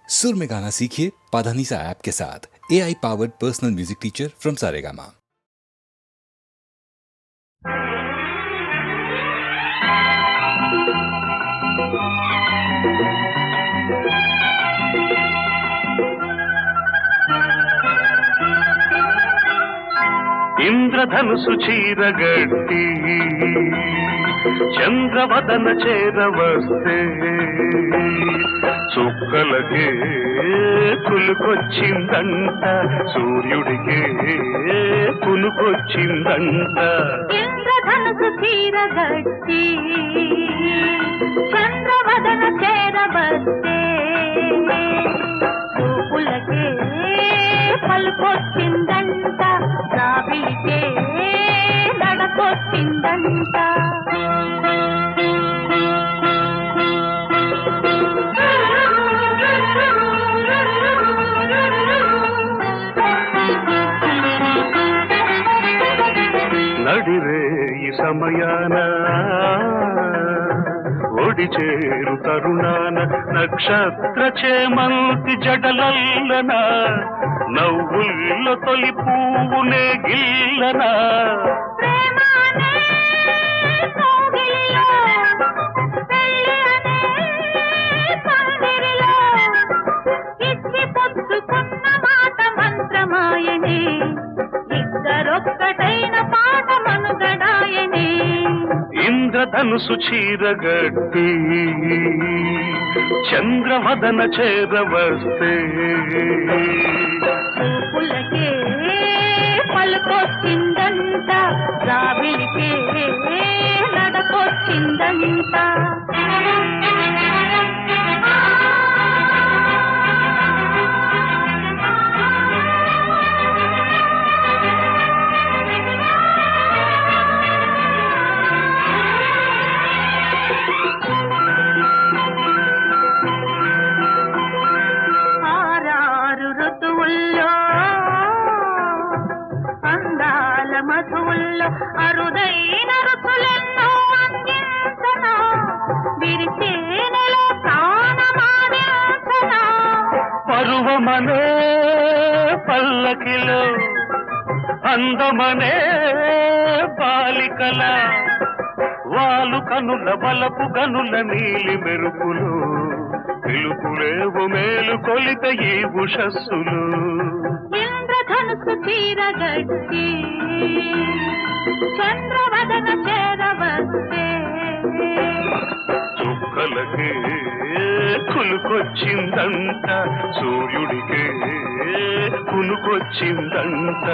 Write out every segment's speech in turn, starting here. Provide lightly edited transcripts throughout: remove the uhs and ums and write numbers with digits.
सुर में गाना सीखिए पाधानीसा ऐप के साथ। AI powered personal music teacher from Saregama. ఇంద్రధనుసు చీరగట్టి చంద్రవదన చేరవస్తే చుక్కలకే కులుకొచ్చిందంట, సూర్యుడికే కులుకొచ్చిందంట. ఇంద్రధనుసు చీరగట్టి చంద్రవదన చేరవస్తే చూపులకే పలుకొచ్చిందంట, రావిలికే నడకొచ్చిందంట. నడిరే ఈ సమయాన ఒడి చేరు తరుణాన నక్షత్ర చేమంతి జడలల్లన నవ్వుల్లో తొలి పువ్వునే గిల్లనా. ఇంద్రధనుసు చీరగట్టి చంద్రవదన చేరవస్తే చూపులకే పలుకొచ్చిందంట, రావిలికే నడకొచ్చిందంట. ఆరారు ఋతువుల్లో అందాల మధువుల్లో అరుదైన రుచులెన్నో అందించనా, విరిచేనెలో ప్రాణమాదించనా. పరువమనే పల్లకిలో అందమనే బాలికల వాలు కనుల వలపు గనుల నీలి మెరుపులు పిలుపులేవు మేలు కొలిత ఈ ఉషస్సులు. ఇంద్రధనుసు చీరగట్టి చంద్రవదన చేరవస్తే చుక్కలకే కులుకొచ్చిందంట, సూర్యుడికే కునుకొచ్చిందంట.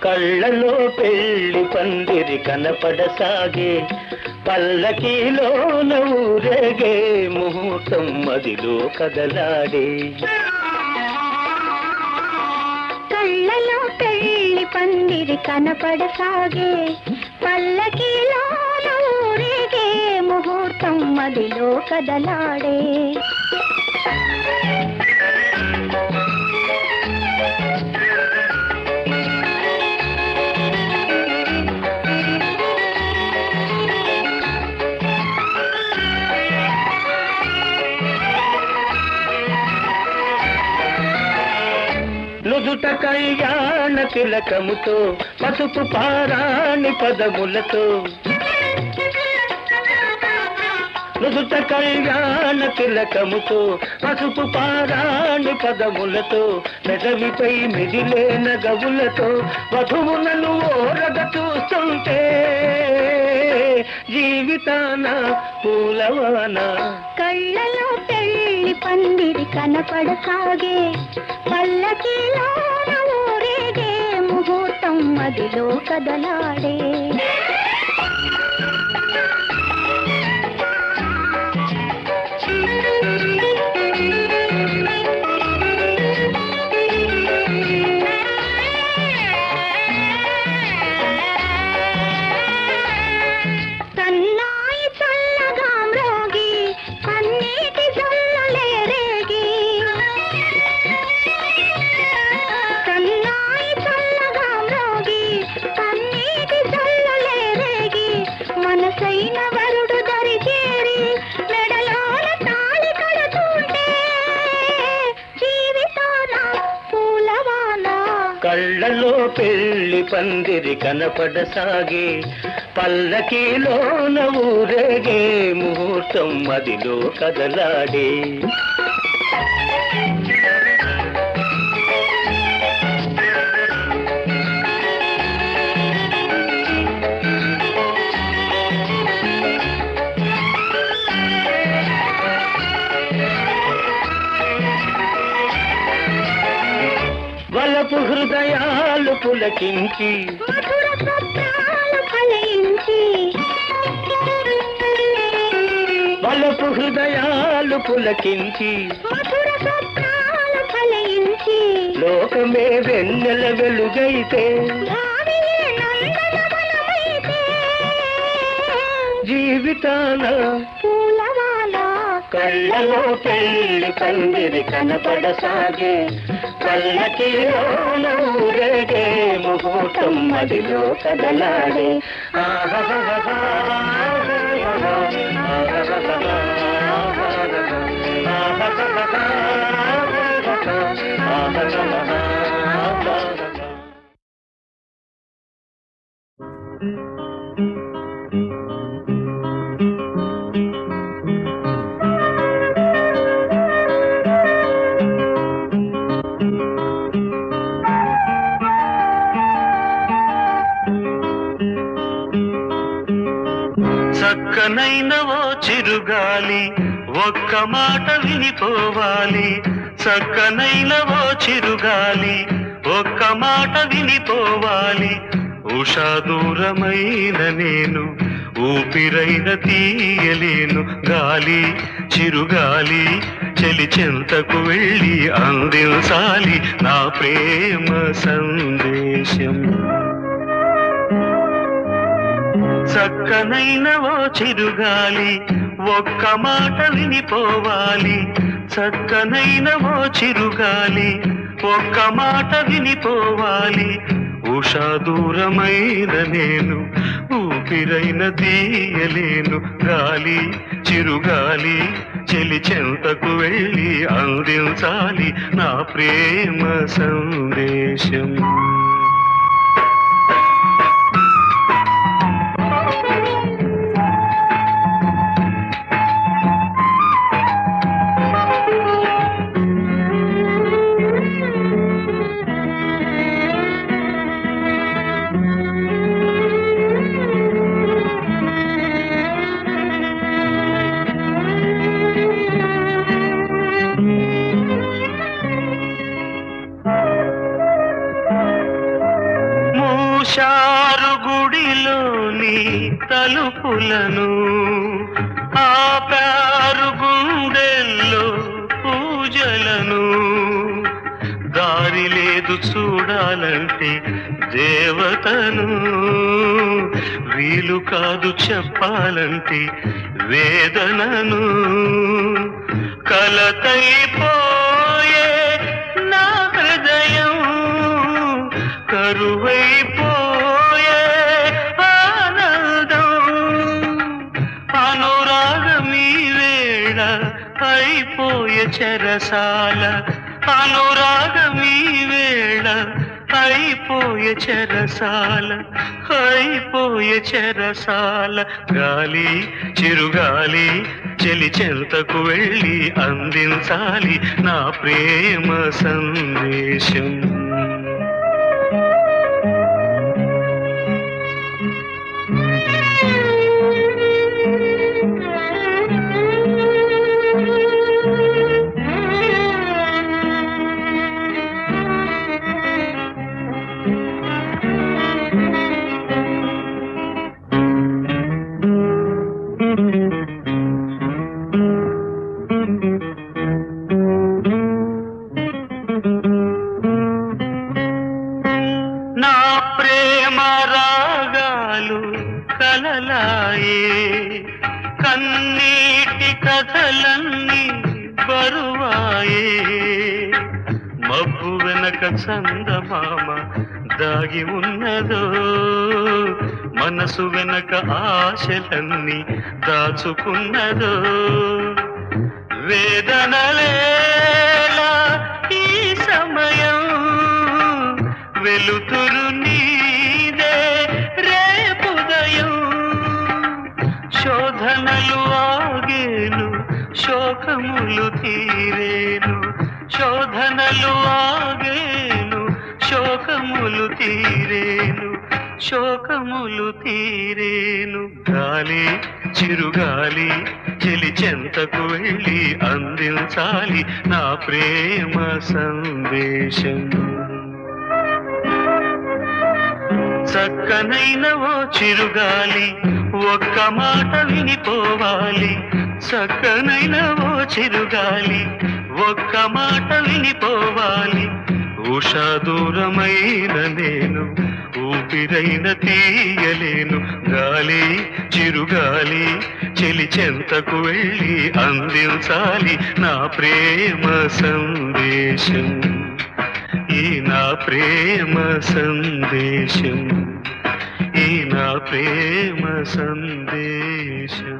కళ్ళలో పెళ్లి పందిరి కనపడసాగే, పల్లకీలోన ఊరేగే ముహూర్తం మదిలో కదలాడే. కళ్ళలో పెళ్లి పందిరి కనపడసాగే, పల్లకీలోన ఊరేగే ముహూర్తం మదిలో కదలాడే. నుదుట కళ్యాణ తిలకముతో పసుపు పారాణి పదములతో, నుదుట కళ్యాణ తిలకముతో పసుపు పారాణి పదములతో, పెదవిపై మిదిలే నగవులతో వధువులను ఓరగ చూస్తుంటే జీవితాన పూలవాన. కళ్ళలో పెళ్లి పందిరి కనపడసాగే, పల్లకీలోన ఊరేగే ముహూర్తం మదిలో కదలాడే. పెళ్లి పందిరి కనపడసాగే పల్లకీలోన ఊరేగే ముహూర్తం మదిలో కదలాడే వలపు హృదయాలు పులకించి మధుర స్వప్నాలు ఫలించి వలపు హృదయాలు పులకించి మధుర స్వప్నాలు ఫలించి లోకమే వెన్నెల వెలుగైతే భావియే నందనవనమైతే జీవితాన పూలవాల కళ్ళలో పెళ్లి పందిరి కనపడసాగే పల్లకీలోన ఊరేగే ముహూర్తం మదిలో కదలాడే చక్కనైన ఓ చిరుగాలి ఒక్క మాట వినిపోవాలి చక్కనైన ఓ చిరుగాలి ఒక్క మాట వినిపోవాలి ఉషా దూరమైన నేను ఊపిరైన తీయలేను గాలి చిరుగాలి చెలి చెంతకు వెళ్ళి అందించాలి నా ప్రేమ సందేశం చక్కనైన ఓ చిరుగాలి ఒక్క మాట వినిపోవాలి చక్కనైన ఓ చిరుగాలి ఒక్క మాట వినిపోవాలి ఉషా దూరమైన నేను ఊపిరైన తీయలేను గాలి చిరుగాలి చెలి చెంతకు వెళ్ళి అందించాలి నా ప్రేమ సందేశం మూషారు గుడిలోని తలుపులను ఆపారు గుండెల్లో పూజలను దారి లేదు చూడాలంటే దేవతను వీలు కాదు చెప్పాలంటే వేదనను కలతైపోయే నా హృదయం కరువైపోయే ఆనందం అనురాగమీ వేళ అయిపోయే చెరసాల అనురాగమీ వేళ అయిపోయే చెరసాల అయిపోయే చెరసాల గాలి చిరుగాలి చెలి చెంతకు వెళ్ళి అందించాలి నా ప్రేమ సందేశం నా ప్రేమ రాగాలు కలలాయే కన్నీటి కథలన్నీ బరువాయే మబ్బు వెనక చందమామ దాగి ఉన్నదో మనసు వెనక ఆశలన్నీ దాచుకున్నదో వేదనలేలా ఈ సమయం వెలుతురు నీదే రేపుదయం శోధనలు ఆగేను శోకములు తీరేను శోధనలు ఆగేను శోకములు తీరేను శోకములు తీరేను గాలి చిరుగాలి చెలి చెంతకు వెళ్ళి అందించాలి నా ప్రేమ సందేశం చక్కనైన ఓ చిరుగాలి ఒక్క మాట వినిపోవాలి చక్కనైన ఓ చిరుగాలి ఒక్క మాట వినిపోవాలి ఉషా దూరమైన నేను ఊపిరైన తీయలేను గాలి చిరుగాలి చెలి చెంతకు వెళ్ళి అందించాలి నా ప్రేమ సందేశం ఈ నా ప్రేమ సందేశం ఈ నా ప్రేమ సందేశం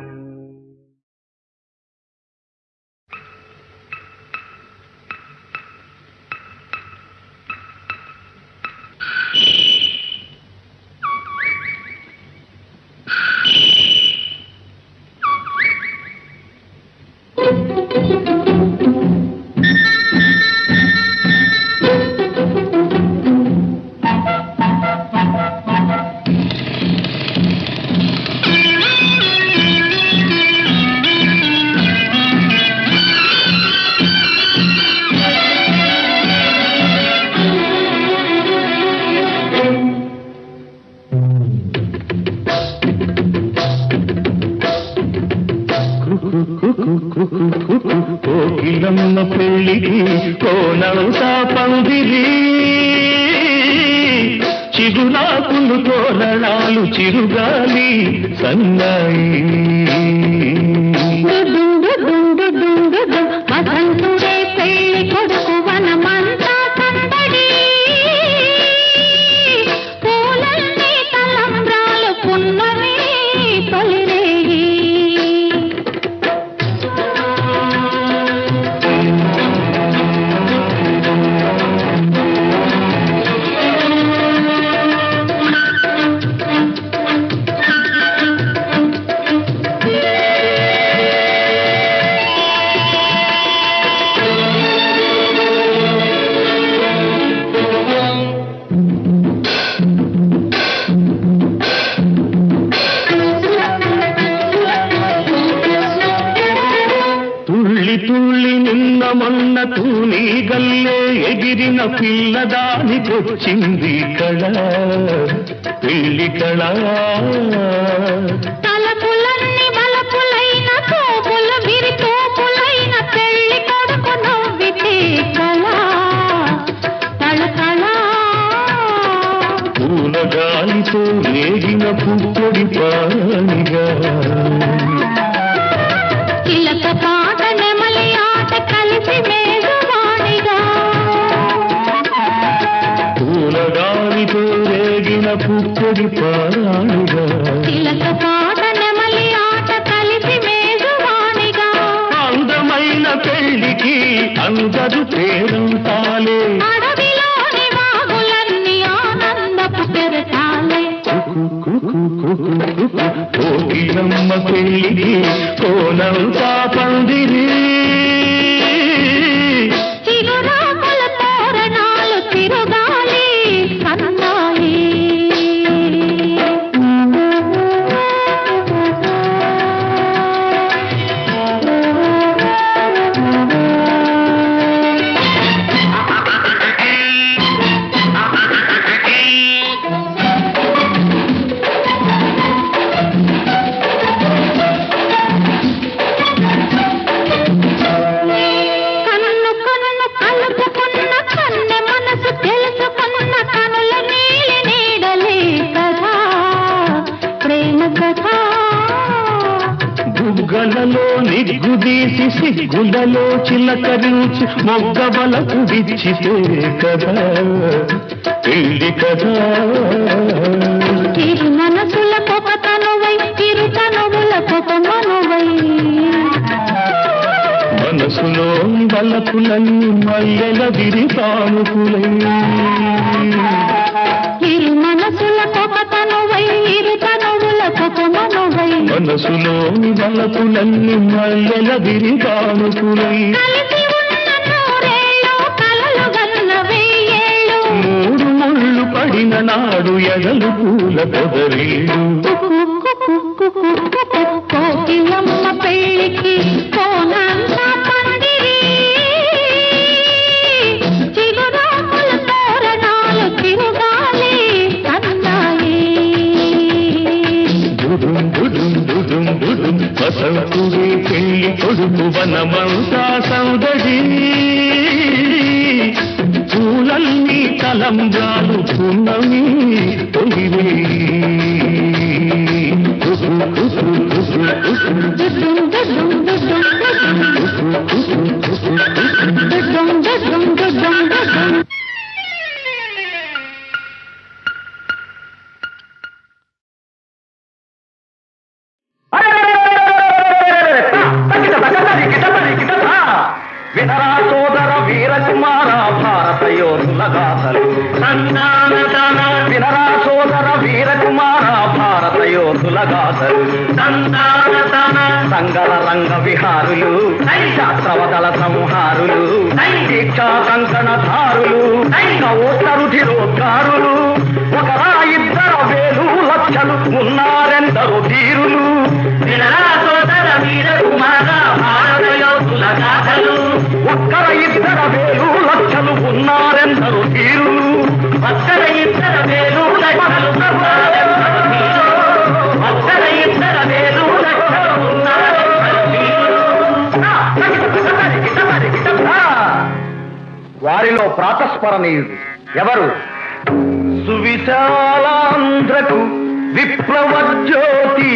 కోకిలమ్మ పెళ్ళికి కోనవుతా పందిరి చిగురాకులు తోరణాలు చిరుగాలి సన్నాయి వసంతుడే పెళ్లి కొడుకు వనమంతా సందడి పూలన్నీ తలంబ్రాలు పున్నమి తొలిరేయి మొన్న తూని గల్లే ఎగిరిన పిల్లదానికొచ్చింది కళ పెళ్లి కళ తలపులన్నీ బలపులైన తోపులు విరి తోపులైన పెళ్లి కొడుకు నవ్వితే కళ తళతళ పూల గాలితో ఏగిన పుప్పొడి పానిగా చిలక పాట నెమలి ఆట కలిసి మేజవాణిగా పూల గాలితో రేగిన పుప్పొడి పానిగా చిలక పాట నెమలి ఆట కలిసి మేజవాణిగా అందమైన పెళ్లికి అందరు పేరంతాలే అడవిలోని వాగులన్నీ ఆనందపు పెరటాలే కోకిలమ్మ పెళ్ళికి కోనంతా పందిరి చిగురాకుల తోరణాలు తిరుగాలి సన్నాయి బుగ్గలలో నిగ్గుదీసి సిగ్గులలో చిలకరించి మొగ్గబలకు విచ్చితే కదా పెళ్లి కదా చిరు మనసుల కొక తనువై చిరు తనువుల కొక మనువై మనసులో బలపులన్నీ మల్లెల విరిపానుకులై మనసులోని వలపులన్నీ మల్లెల విరిగానుకులై కలిసి ఉన్న నూరేళ్ళు కలలు గన్న వెయ్యేళ్ళు మూడు ముళ్ళు పడిన నాడు ఎగలు పూల పొదరీడు కోకిలమ్మ పెళ్ళికి కోనంతా పందిరి చిగురాకుల తోరణాలు తిరుగాలి కన్నాయి దుడుం దుడుం దుడుం దుడుం వసంతుడి పెళ్లి కొడుకు వనమంతా సౌదడి పూలన్నీ తలంబ్రాలు పున్నమి తొలివే వినరా సోదర వీరకుమార భారత యోధుల గాథలు వినరా సోదర వీరకుమార భారత యోధుల గాథలు సంగల రంగ విహారులు శాస్త్రవదల సంహారులు దీక్షా కంకణధారులు రుధిరోద్గారులు ఒకరా ఇద్దరు వేలు లక్షలు ఉన్నారెందరో తీరులు వినరా సోదర వీరకుమార భారత యోధుల గాథలు ఒక్కర ఇద్దర వేలు లక్షలు ఉన్నారెందరో తీరులు ఒక్కర ఇద్దర వేలు లక్షలు ఒక్కర ఇద్దర వేలు లక్షలు ఉన్నారెందరో తీరులు. వారిలో ప్రాతస్మరణీయుడు ఎవరు? సువిశాలాంధ్రకు విప్లవ జ్యోతి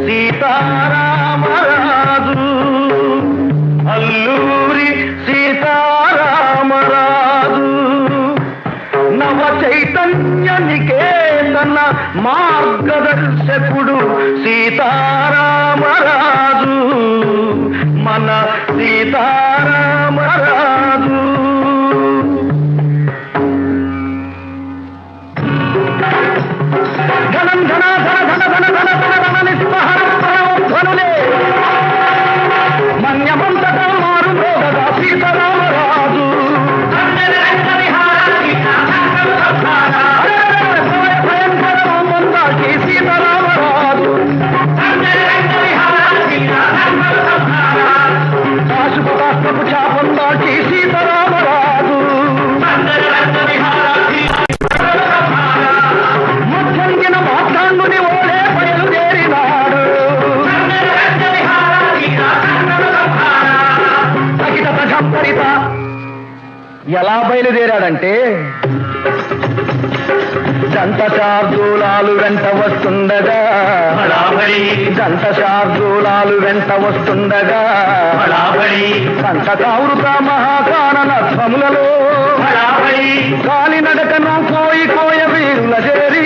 సీతారామరాజు అల్లూరి సీతారామరాజు నవ చైతన్య నికేతన మార్గదర్శకుడు సీతారామరాజు మన సీతారామరాజు ధనం ధన ధన ధన ధన ధన ధన ధన నిస్పహర ధ్వనులే మన్యమంతటా మారు మోగగా సీతారామరాజు భయంకర మందాకి సీతారామరాజు పాశుపతాస్త్రపు చాపందాకి సీతారామరాజు మధ్యంగిన మాట్లాండుని ఓడే బయలుదేరినాడు ఎలా బయలుదేరాడంటే దంత శార్దూలాలు వెంట వస్తుండగా దంత శార్దూలాలు వెంట వస్తుండగా దంత కావృత మహాకానన ధ్వములలో కాలినడకను కోయి కోయ వీరుల చేరి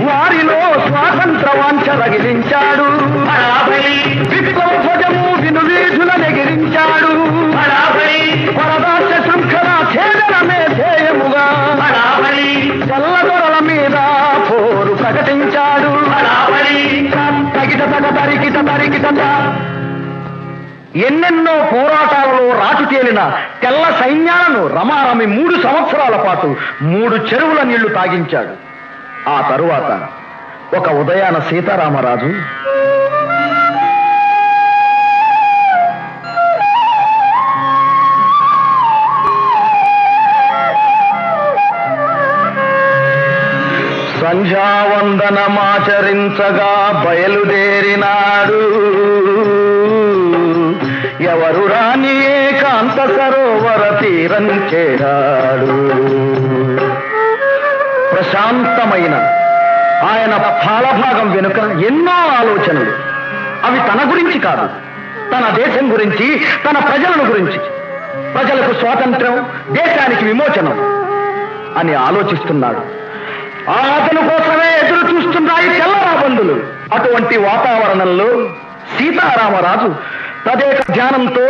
వారిలో స్వాతంత్ర వాంఛ రగిలించాడు విప్లవ ధ్వజము విను వీధుల నెగిరించాడు పరదాశ శృంఖల ఛేదనమే ధ్యేయముగా చల్లదొరల మీద పోరు ప్రకటించాడు తగిట తగ తరికిట తరికిట ఎన్నెన్నో పోరాటాలలో రాజు తేలిన తెల్ల సైన్యాలను రమారమి 3 సంవత్సరాల పాటు 3 చెరువుల నీళ్లు తాగించాడు. ఆ తరువాత ఒక ఉదయాన సీతారామరాజు సంధ్యావందనమాచరించగా బయలుదేరినాడు. ఎవరు రాని ఏకాంత సరోవర తీరం చేరాడు. ప్రశాంతమైన ఆయన పాలభాగం వెనుక ఎన్నో ఆలోచనలు. అవి తన గురించి కాదు, తన దేశం గురించి, తన ప్రజలను గురించి. ప్రజలకు స్వాతంత్ర్యం, దేశానికి విమోచనం అని ఆలోచిస్తున్నాడు. అతని కోసమే ఎదురు చూస్తున్నాయి తెల్లరాబందులు. అటువంటి వాతావరణంలో సీతారామరాజు తదేక ధ్యానంతో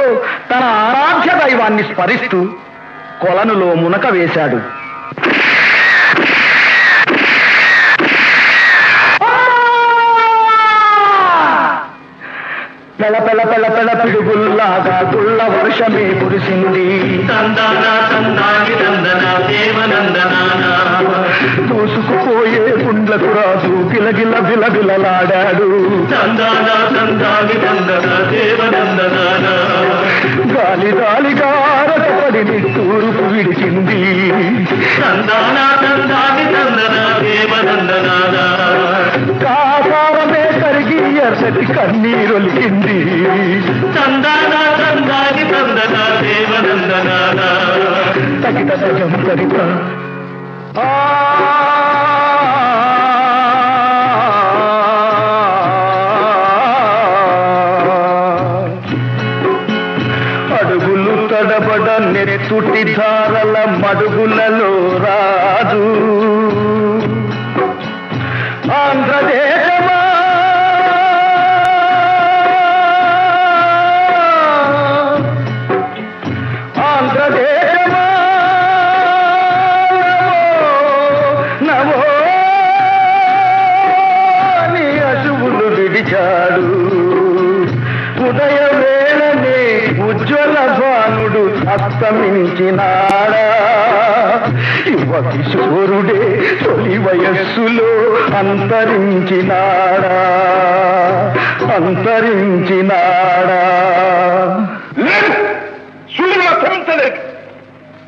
తన ఆరాధ్య దైవాన్ని స్మరిస్తూ కొలనులో మునక వేశాడు. పెళ పెళ పెళ పెళ పిడుగుల్లాగా గుళ్ళ వర్షమే కురిసింది. తందానా తందాని తందన దేవనందనానా దూసుకుపోయే గుండ్లకు రాజు గిలగిల బిలబిలలాడాడు. తందానా తందాని తందన దేవనందనానా గాలి గాలిగా రకపడి నిట్టూరుపు విడిచింది. తందానా తందాని తందన దేవనందనానా కాసారమే కరిగి ఎర్రటి కన్నీరొలికింది. తందానా తందాని తందన దేవనందనానా తగిట సజం తగిట అడుగులు తడబడ నెత్తుటి ధారల మడుగులలో రాజు ఆంధ్రదేశమా ఆంధ్రదేశమా నమో నీ అశువులు విడిచాడు. ఉదయ వేళనే ఉజ్వల భానుడు అస్తమించినాడా. యువ కిశోరుడే తొలి వయస్సులో అంతరించినాడా. అంతరించినాడా.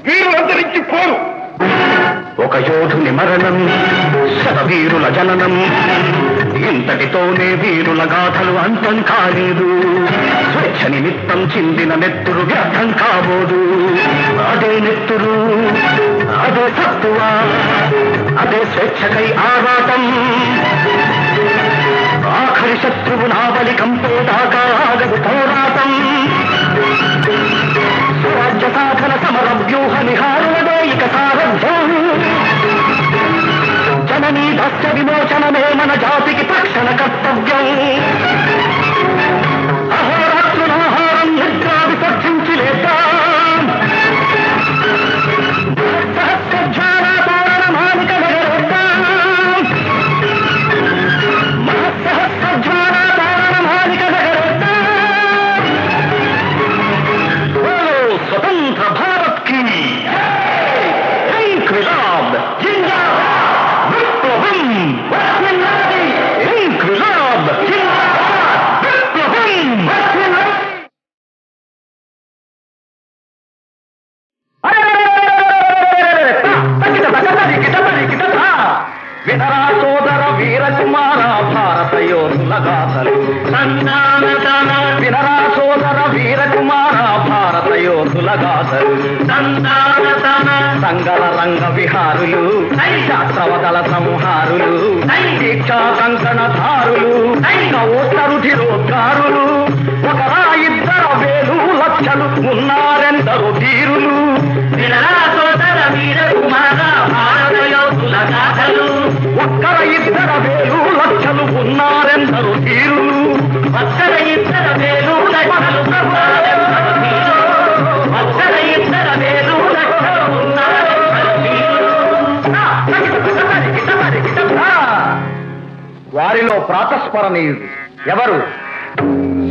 వీరు అంతరించిపోరు. ఒక యోధుని మరణం శతవీరుల జననం. ఇంతటితోనే వీరుల గాథలు అంతం కాలేదు. స్వేచ్ఛ నిమిత్తం చిందిన నెత్తురు వ్యర్థం కాబోదు. అదే నెత్తురు, అదే సత్తువ, అదే స్వేచ్ఛకై ఆరాటం. ఆఖరి శత్రువు నావలి కంపేదాకా ఆగదు పోరాటం. స్వరాజ్య సాధన సమర వ్యూహ నిహారులదే ఇక సారథ్యం. జననీ దస్య విమోచనమే మన జాతికి తక్షణ కర్తవ్యం. అహోరాత్రులాహారం నిద్రా విసర్జించి లేద్దాం. సహస్రజ్వాలా తోరణ మాలిక నగరేద్దాం. మహస్సహస్రజ్వాలా తోరణ మాలిక నగరేద్దాం. स्वतंत्र भारत की इंकलाब जिंदाबाद विप्लवम इंकलाब जिंदाबाद विप्लवम. వినరా సోదర వీరకుమార భారత యోధుల గాథలు. వినరా సోదర వీరకుమార భారత యోధుల గాథలు. సంగల రంగ విహారులు, శాస్త్రవదల సంహారులు, దీక్షా కంకణధారులు, రుధిరోద్గారులు. ఒకరా ఇద్దర వేలు లక్షలు ఉన్నారెందరో ధీరులు. వినరా సోదర వీరకుమార భారత యోధుల గాథలు. ఒక్కర ఇద్దర వేలు లక్షలు ఉన్నారెందరో ధీరులు. ఒక్కర ఇద్దర వేలు లక్షలు ఉన్నారెందరో ధీరులు. ఒక్కర ఇద్దర వేలు లక్షలు ఉన్నారెందరో ధీరులు. వారిలో ప్రాతస్మరణీయుడు ఎవరు?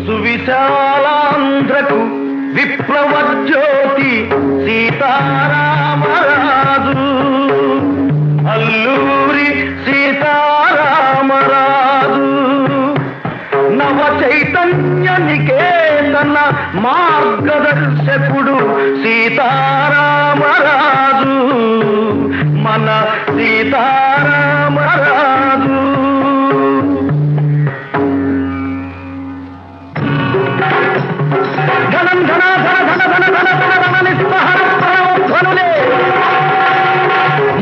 సువిశాలాంధ్రకు విప్లవ జ్యోతి సీతారామరాజు. అల్లూరి సీతారామరాజు. నవ చైతన్య నికేతన మార్గదర్శకుడు సీతారామరాజు. మన సీతారామరాజు. ధనం ధన ధన ధన ధన ధన ధన ధన నిస్పహర ధ్వనులే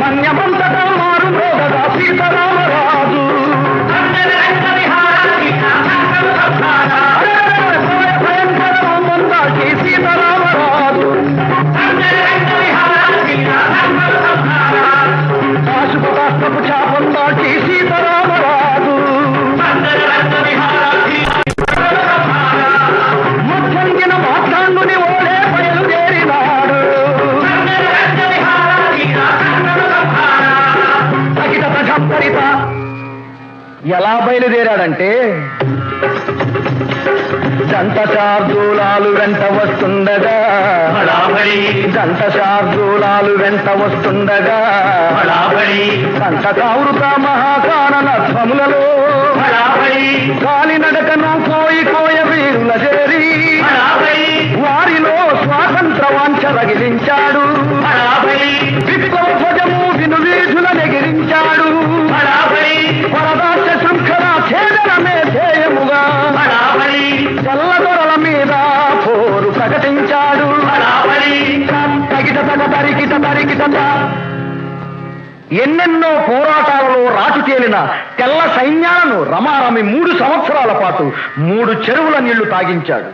మన్యమంతటా మారు మోగగా సీతారామరాజు. భయంకరమందాకి సీతారామరాజు. కాశుపదాస్తపు చాపందాకి సీతారామరాజు. ముఖ్యంగిన మాట్లాండుని ఓడే బయలుదేరినాడు. ఎలా బయలుదేరాడంటే జంట శార్దూలాలు వెంట వస్తుండగా బడాబడి జంట శార్దూలాలు వెంట వస్తుండగా బడాబడి కంటకావృత మహాకానన ధ్వములలో బడాబడి కాలినడకను కోయ వీరుల చేరి బడాబడి వారిలో స్వాతంత్ర వాంఛ రగిలించాడు బడాబడి విప్లవ ధ్వజము వినువీధుల నెగిరించాడు బడాబడి పరదాస్య శృంఖల ఛేదనమే ధ్యేయముగా బడాబడి చల్లదొరల మీద పోరు ప్రకటించాడు బడాబడి తగిట తరికిట ఎన్నెన్నో పోరాటాలలో రాటు తేలిన తెల్ల సైన్యాలను రమారమి 3 సంవత్సరాల పాటు 3 చెరువుల నీళ్లు తాగించాడు.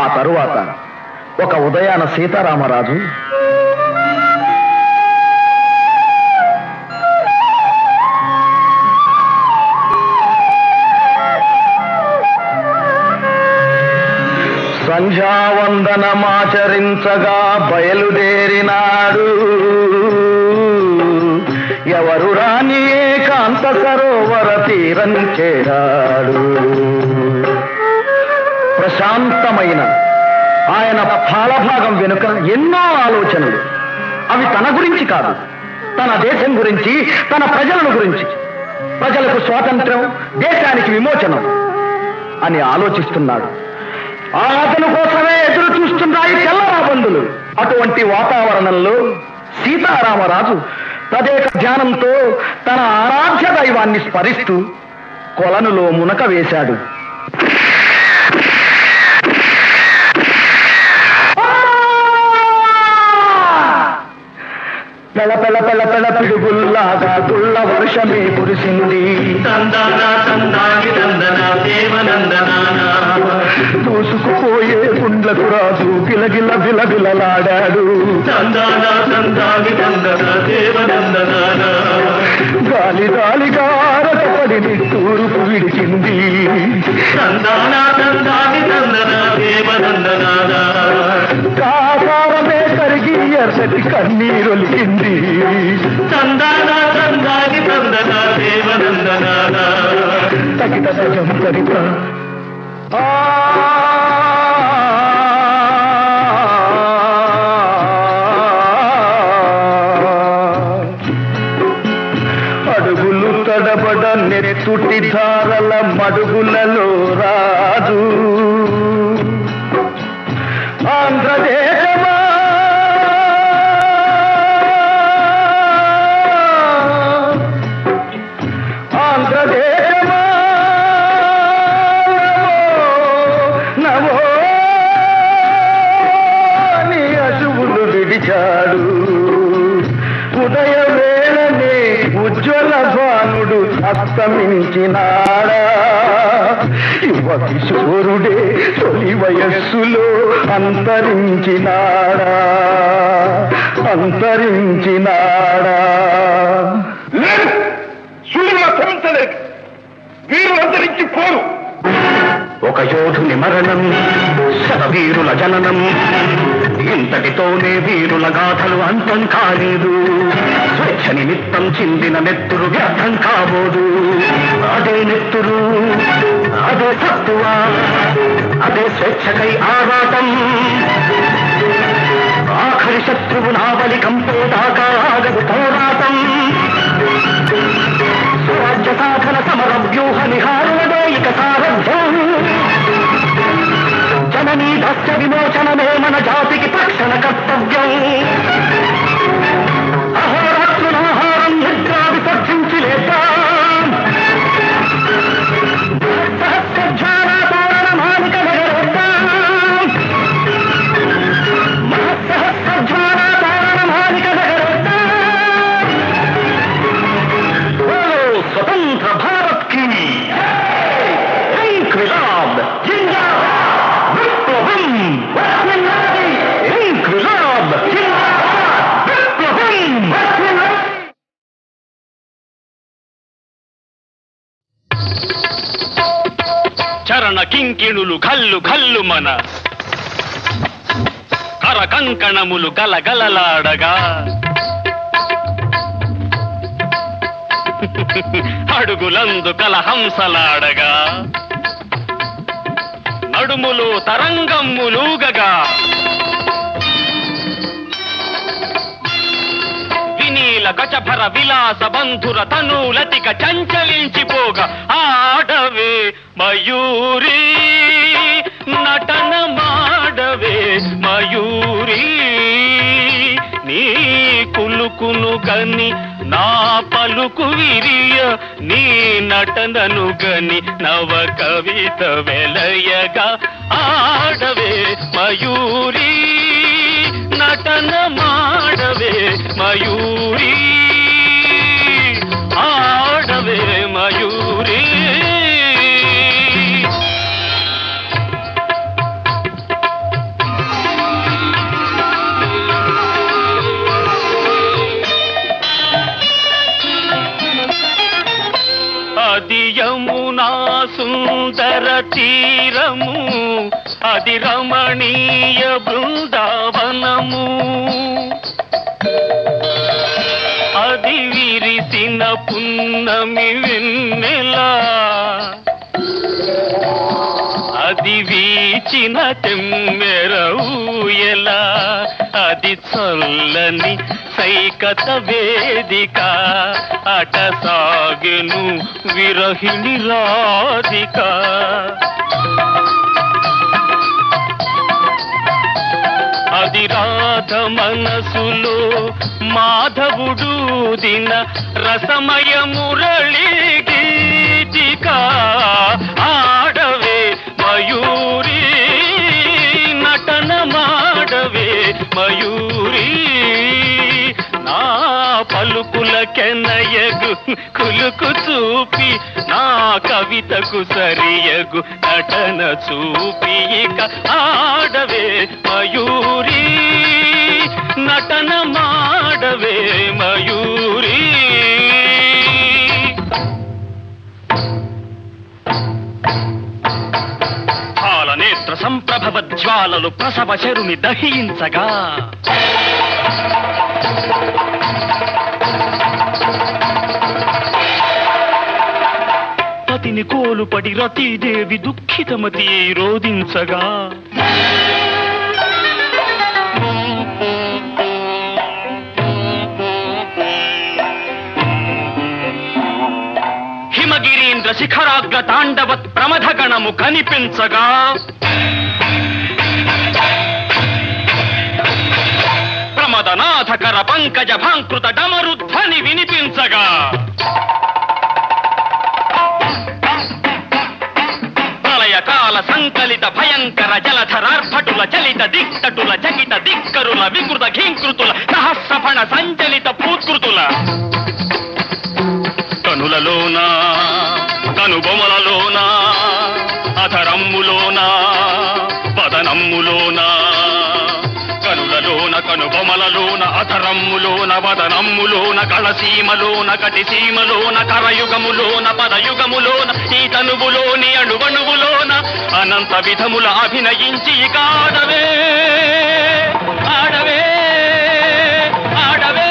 ఆ తరువాత ఒక ఉదయాన సీతారామరాజు సంధ్యావందనమాచరించగా బయలుదేరినాడు. ఎవరు రాని ఏకాంత సరోవర తీరం చేరాడు. ప్రశాంతమైన ఆయన పాలభాగం వెనుక ఎన్నో ఆలోచనలు. అవి తన గురించి కాదు, తన దేశం గురించి, తన ప్రజలను గురించి. ప్రజలకు స్వాతంత్ర్యం, దేశానికి విమోచనం అని ఆలోచిస్తున్నాడు. ఆ అతను కోసమే ఎదురు చూస్తున్నాయి తెల్లరాబందులు. అటువంటి వాతావరణంలో సీతారామరాజు తదేక ధ్యానంతో తన ఆరాధ్య దైవాన్ని స్మరిస్తూ కొలనులో మునక వేశాడు. పెళ పిడుగుల్లాగా గుళ్ళ వర్షమే కురిసింది. తందనా తందాని తందన దేవనందనానా దూసుకుపోయే గుండ్లకు రాజు గిలగిలలాడాడు. తందనా తందాని తందన దేవనందనానా గాలిగా రకపడి తూర్పు విడిచింది. తందనా తందాని తందన దేవనందనానా కాసారమే కరిగి ఎర్రటి కన్నీరొలికింది. తందనా తందాని తందన దేవనందనానా తగిట సజం కరిత అడుగులు తడబడ నెత్తుటి ధారల మడుగులలో రాజు. ఆంధ్రదేశమా ఆంధ్రదేశమా నవో నీ అశువులు విడిచాడు. ఉదయ వేళనే ఉజ్వల భానుడు అస్తమించినాడా. యువ కిశోరుడే తొలి వయస్సులో అంతరించినాడా. వీరులంతరించి పోరు. ఒక యోధుని మరణం, శతవీరుల జననం, ఇంతటితోనే వీరుల గాథలు అంతం కాలేదు. స్వేచ్ఛ నిమిత్తం చిందిన నెత్తురు వ్యర్థం కాబోదు. అదే నెత్తురు, అదే సత్తువ, అదే స్వేచ్ఛకై ఆరాటం. ఆఖరి శత్రువు నావలి కంపేదాకా ఆగదు పోరాటం. స్వరాజ్య సాధన సమర వ్యూహ నిహారులదే ఇక సారథ్యం. జననీ దాస్య విమోచనమే మన జాతికి తక్షణ కర్తవ్యం. అహోరాత్రులాహారం నిద్రా విసర్జించి లేద్దాం. సహస్రజ్వాలాతోరణ మాలిక నగరేద్దాం. సహస్రజ్వాలాతోరణ మాలిక నగరేద్దాం. स्वतंत्र भारत की इंकलाब जिंदाबाद, विप्लवम इंकलाब जिंदाबाद, विप्लवम. చరణ కింకిణులు ఘల్లు ఘల్లు మన కర కంకణములు గలగలలాడగా అడుగులందు కలహంసలాడగా నడుములు తరంగమ్ములూగగా వినీల గజభర విలాస బంధుర తనూలతిక చంచలించిపోగా ఆడవే మయూరి నటన మాడవే మయూరి నీ కులుకును గని నా పలుకు విరియ నీ నటనను గని నవ కవిత వెలయగా ఆడవే మయూరి నటన మాడవే మయూరి ఆడవే మయూరి అది యమునా సుందర తీరము అది రమణీయ బృందావనము అది విరిసిన పున్నమి వెన్నెల అది వీచిన తెమ్మెర ఊయల అది చల్లని సైకత వేదిక అట సాగెను విరహిణి రాధిక అది రాధ మనసులో మాధవుడు దిన రసమయ మురళి గీతిక ఆడవే మయూరి నటన మాడవే మయూరి నా పలుకుల కెనయగు కులుకు చూపి నా కవితకు సరియగు నటన చూపి ఇక ఆడవే మయూరి నటన మాడవే మయూరి పాలనేత్ర సంప్రభవ జ్వాలలు ప్రసవ శరుని దహించగా పతిని కోలుపడి రతీదేవి దుఃఖితమతి రోధించగా హిమగిరీంద్ర శిఖరాగ్ర తాండవత్ ప్రమథగణము కనిపించగా ప్రమదనాథకర పంకజ భాంకృత డమరుధ్వని వినిపించగా ప్రళయకాల సంకలిత భయంకర జలధరార్భటుల చలిత దిక్కటుల చకిత దిక్కరుల వికృత ఘీంకృతుల సహస్రఫణ సంచలిత పూత్కృతుల కనులలోన కనుబొమలలోన అధరమ్ములోన వదనమ్ములోన కనులలోన కనుబొమలలోన అధరమ్ములోన వదనమ్ములోన కళసీమలోన కటిసీమలోన కరయుగములోన పదయుగములోన ఈ తనువులోని అణువణువులోన అనంత విధముల అభినయించి ఇక ఆడవే ఆడవే ఆడవే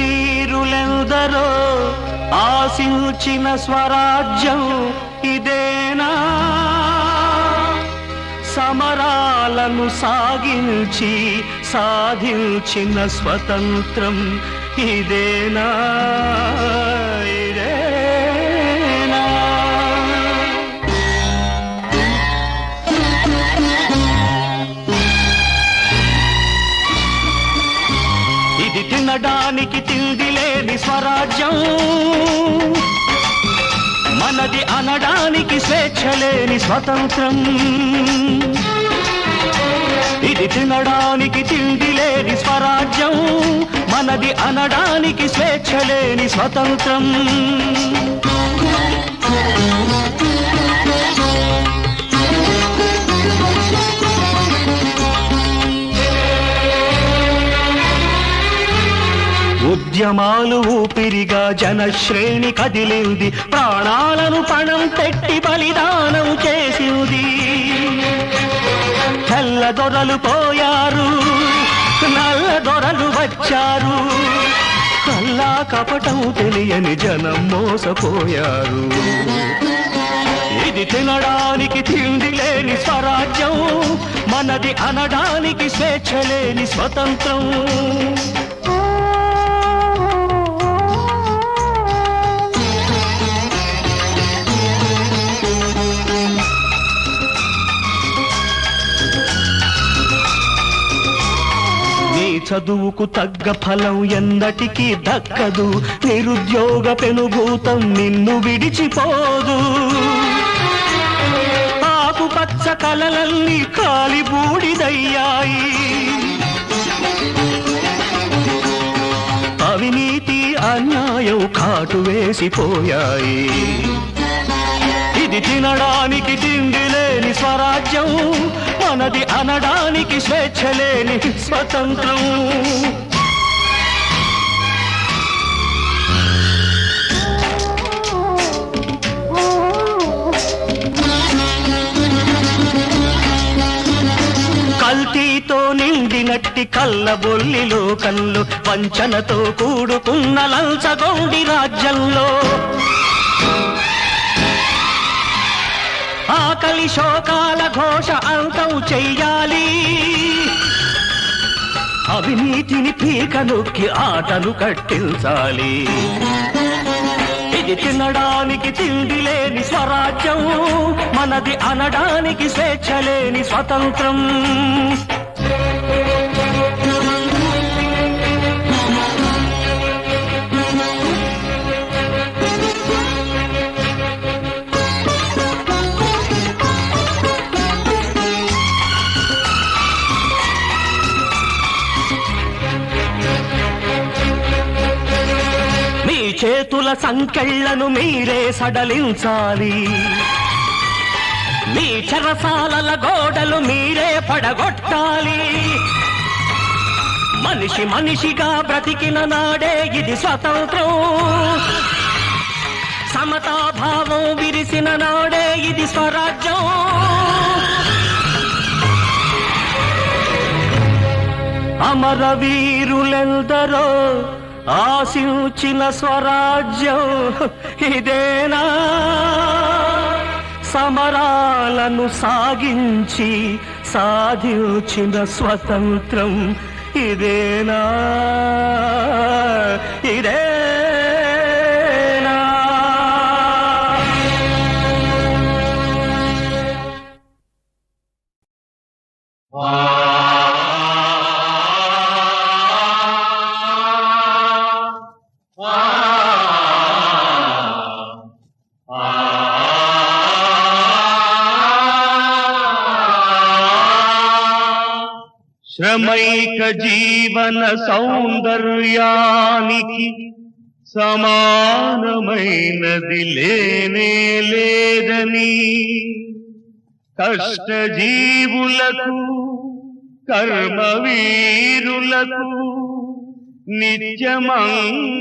అమరవీరులెందరో ఆశించిన స్వరాజ్యం ఇదేనా సమరాలను సాగించి సాధించిన స్వతంత్రం ఇదేనా ఇదేనా ఇది తినడానికి తిండి లేని స్వరాజ్యం మనది అనడానికి స్వేచ్ఛ లేని స్వతంత్రం ఇది తినడానికి తిండి లేని స్వరాజ్యం మనది అనడానికి స్వేచ్ఛ లేని స్వతంత్రం ఉద్యమాలు ఊపిరిగా జనశ్రేణి కదిలింది ప్రాణాలను పణం పెట్టి బలిదానం చేసింది తెల్ల దొరలు పోయారు, నల్ల దొరలు వచ్చారు, కల్లా కపటం తెలియని జనం మోసపోయారు. ఇది తినడానికి తిండి లేని స్వరాజ్యం, మనది అనడానికి స్వేచ్ఛ లేని స్వతంత్రం. నీ చదువుకు తగ్గ ఫలం ఎన్నటికీ దక్కదు, నిరుద్యోగ పెనుభూతం నిన్ను విడిచిపోదు. ఆకుపచ్చ కలలన్నీ కాలి బూడిదయ్యాయి, అవినీతి అన్యాయం కాటు వేసిపోయాయి. ఇది తినడానికి తిండి లేని స్వరాజ్యం, మనది అనడానికి స్వేచ్ఛ లేని స్వతంత్రం. కల్తీతో నిండినట్టి కళ్ళబొల్లిలో కళ్ళు, వంచనతో కూడుకున్న లంచగొండి రాజ్యంలో ఆకలి శోకాల ఘోష అంతం చెయ్యాలి. అవినీతిని పీక నొక్కి ఆటలు కట్టించాలి. ఇది తినడానికి తిండి లేని స్వరాజ్యం, మనది అనడానికి స్వేచ్ఛ లేని స్వతంత్రం. చేతుల సంకెళ్లను మీరే సడలించాలి, మీ చెరసాలల గోడలు మీరే పడగొట్టాలి. మనిషి మనిషిగా బ్రతికిన నాడే ఇది స్వతంత్రం, సమతాభావం విరిసిన నాడే ఇది స్వరాజ్యం. అమరవీరులెందరో ఆశించిన స్వరాజ్యం ఇదేనా, సమరాలను సాగించి సాధించిన స్వతంత్రం ఇదేనా, ఇదేనా. శ్రమైక జీవన సౌందర్యానికి సమానమైనది లేనే లేదని, కష్టజీవులకు కర్మవీరులకు నిత్యమంగళం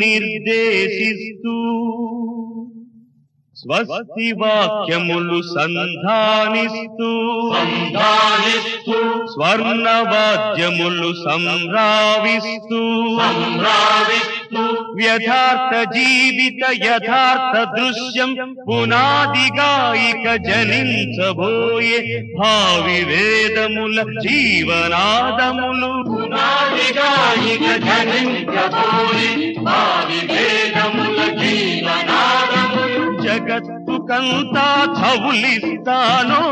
నిర్దేశిస్తూ స్వస్తి వాక్యములు సంధానిస్తూ స్వర్ణవాద్యములు సంభ్రావిస్తూ వ్యథార్థ జీవిత యథార్థ దృశ్యం పునాదిగాయిక జనించబోయే భావి వేదముల జీవనాదములు, పునాదిగాయిక జనించబోయే భావి వేదముల జీవనాదములు. జగత్తుకంతా చవులిస్తానో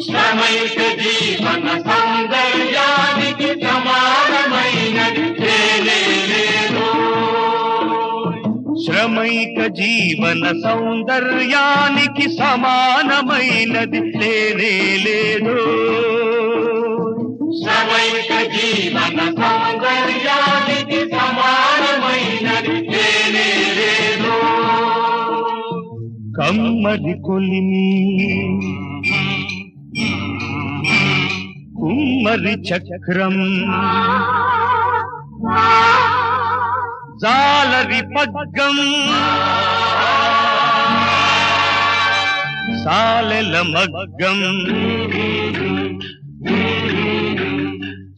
శ్రమైక జీవన సౌందర్యానికి సమానమైనది లేదు, శ్రమైక జీవన సౌందర్యానికి సమానమైనది లేనే లేదు, శ్రమైక జీవన సౌందర్యానికి సమానమైనది లేనే లేదు. కమ్మరి కొలిమి కుమ్మరి చక్రం జాలరి పగ్గం సాలెల మగ్గం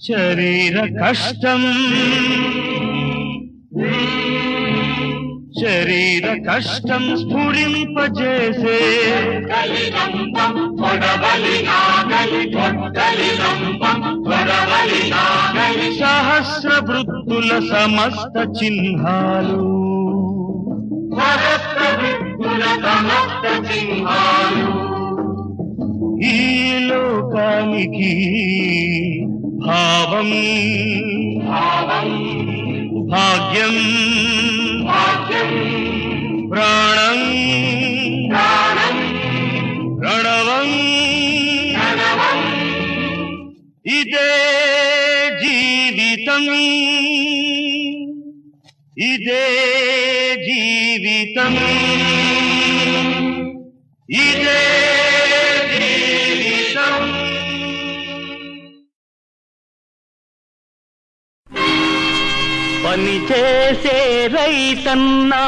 శరీర కష్టం శరీర కష్టం స్ఫురింపజేసే సహస్ర వృత్తుల సమస్త చిహ్నాలు ఈ లోకానికి భావం భాగ్యం ప్రాణం ప్రణవం ఇదే జీవితం ఇదే జీవితం ఇదే జీవితం. పని చేసే రైతన్నా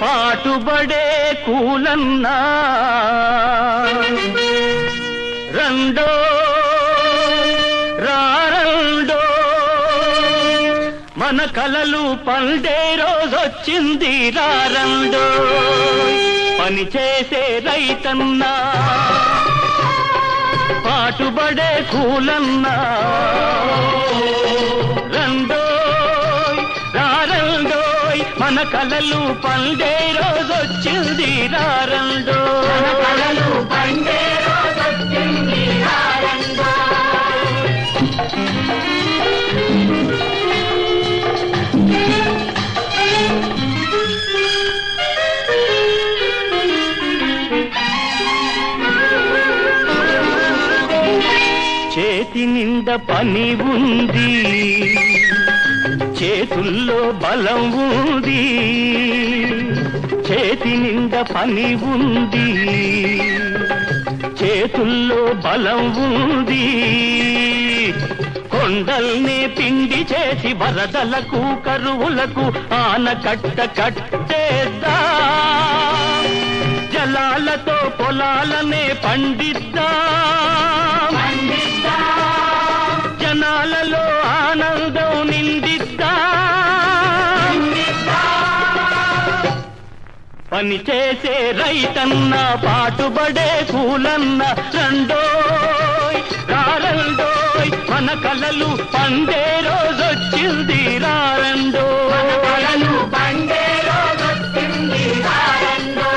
పాటుబడే కూలన్నా రెండో రారండో మన కలలు పండే రోజొచ్చింది రారండో. పని చేసే రైతన్నా పాటుబడే కూలన్నా రెండోయ్ రారండోయ్ మన కలలు పండే రోజొచ్చింది రారండో. కలలు పండే రోజొచ్చింది రారండో. చేతి నిండా పని ఉంది చేతుల్లో బలం ఉంది చేతి నిండా పని ఉంది చేతుల్లో బలం ఉంది కొండల్ని పిండి చేసి వరదలకు కరువులకు ఆనకట్ట కట్టేద్దా జలాలతో పొలాలనే పండిద్దా జనాలలో ఆనందం నిందిద్దా. పని చేసే రైతన్న పాటుబడే కూలన్న రెండోయ్ రారండోయ్ మన కలలు పండే రోజొచ్చింది రారండో. కలలు పండే రోజొచ్చింది రారండో.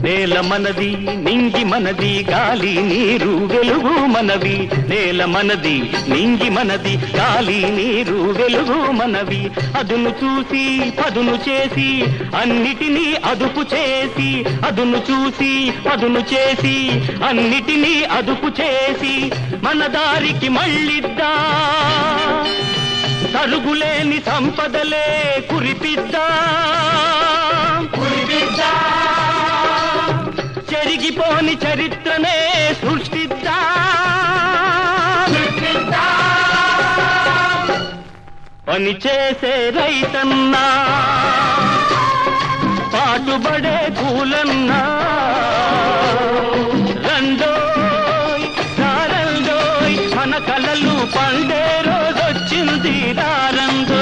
నేల మనది నింగి మనది గాలి నీరు వెలుగు మనవి. నేల మనది నింగి మనది గాలి నీరు వెలుగు మనవి. అదును చూసి పదును చేసి అన్నిటినీ అదుపు చేసి అదును చూసి పదును చేసి అన్నిటినీ అదుపు చేసి మన దారికి మళ్ళిద్దా తరుగులేని సంపదలే కురిపిద్దా చెరిగిపోని చరిత్రనే సృష్టిద్దా. పని చేసే రైతన్నా పాటుబడే కూలన్నా రెండోయ్ రారండోయ్ మన కలలు పండే రోజొచ్చింది రారండో.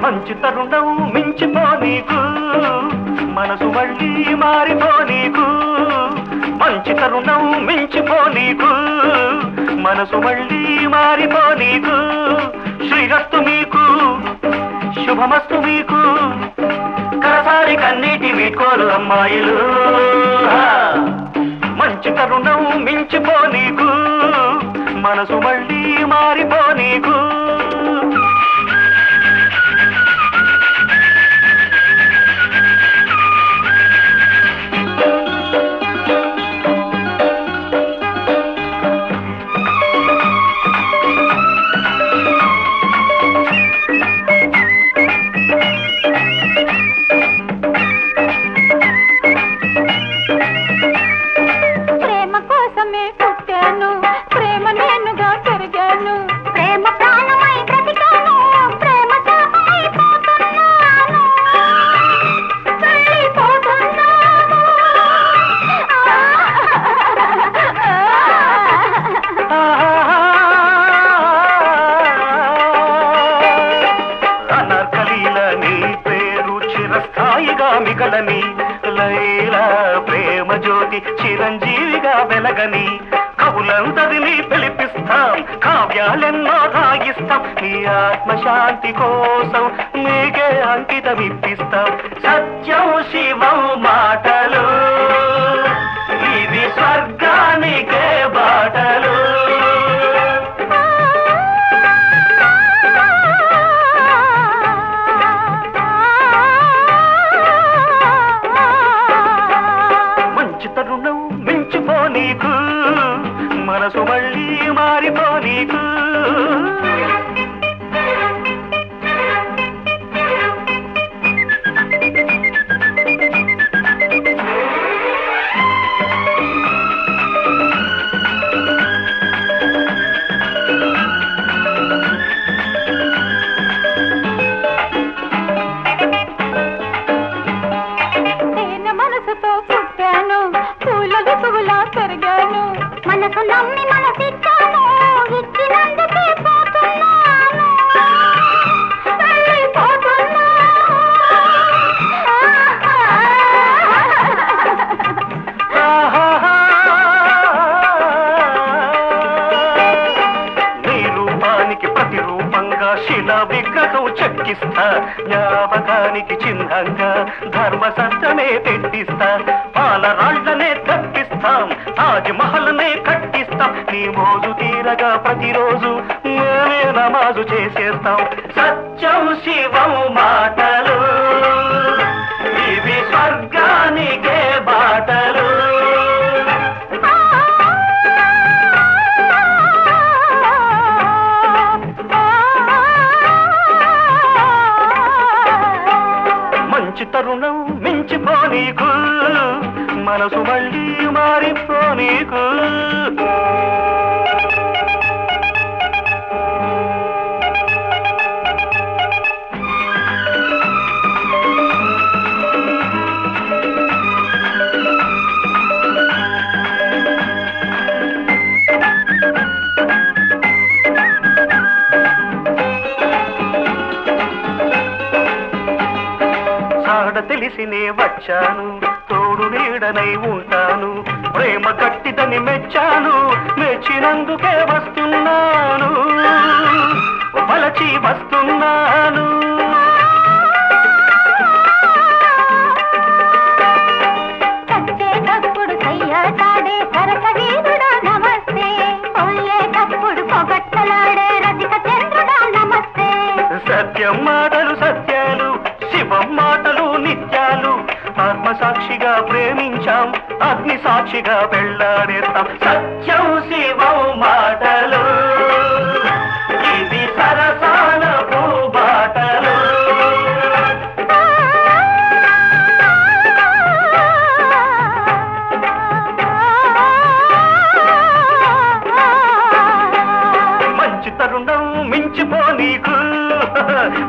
మంచి తరుణం మించిపోనీకు మనసు మళ్ళీ మారిపోనీకు. మంచి తరుణం మించిపోనీకు మనసు మళ్ళీ మారిపోనీకు. శ్రీరస్తు మీకు శుభమస్తు మీకు కరసారి కన్నీటి వీడ్కోలు అమ్మాయిలు. మనసు మళ్ళీ మారిపో నీకు. మిగలని లైలా ప్రేమ జ్యోతి చిరంజీవిగా వెలగని కవులందరినీ పిలిపిస్తాం, కావ్యాలెన్నో రాగిస్తాం, నీ ఆత్మశాంతి కోసం నీకే అంకితం ఇప్పిస్తాం. సత్యం శివం మాటలు ఇది స్వర్గానికే బాటలు. తరుణం మించిపో నీకు, మనసు మళ్ళీ మారిపో నీకు. మనసు నమ్మి మనసిచ్చాను, ఇచ్చినందుకే పోతున్నాను, నీ రూపానికి ప్రతిరూపంగా శిలా విగ్రహం చెక్కిస్తా, జ్ఞాపకానికి చిహ్నంగా ధర్మ సత్యమే పెట్టిస్తా, పాలరాళ్లనే తప్పిస్తాం, తాజ్ మహల్నే కట్టిస్తాం, నీ మోజు తీరగా ప్రతిరోజు మేమే నమాజు చేసేస్తాం. సత్యం శివం మాటలు ఇవి స్వర్గానికే బాటలు. మంచి తరుణం మించిపో నీకు, మనసు మళ్ళీ మారిపో నీకు. తెలిసినే వచ్చాను, తోడు నీడనై ఉంటాను, ప్రేమ గట్టిదని మెచ్చాను, మెచ్చినందుకే వస్తున్నాను, పలచి వస్తున్నాను. చచ్చేటప్పుడు సయ్యాడే సరస వీరుడా నమస్తే, పోయేటప్పుడు పొగట్టలాడే రసిక చంద్రుడా నమస్తే. సత్యం మాటలు సత్యాలు, శివం మాటలు నిత్యాలు, ఆత్మసాక్షిగా ప్రేమించాం, అగ్ని సాక్షిగా పెళ్ళాడేస్తాం. సత్యం శివం మాటలు ఇది సరసాల పూబాటలు. మంచి తరుణం మించిపో నీకు,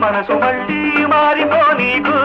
మనసు మళ్ళీ మారిపో నీకు.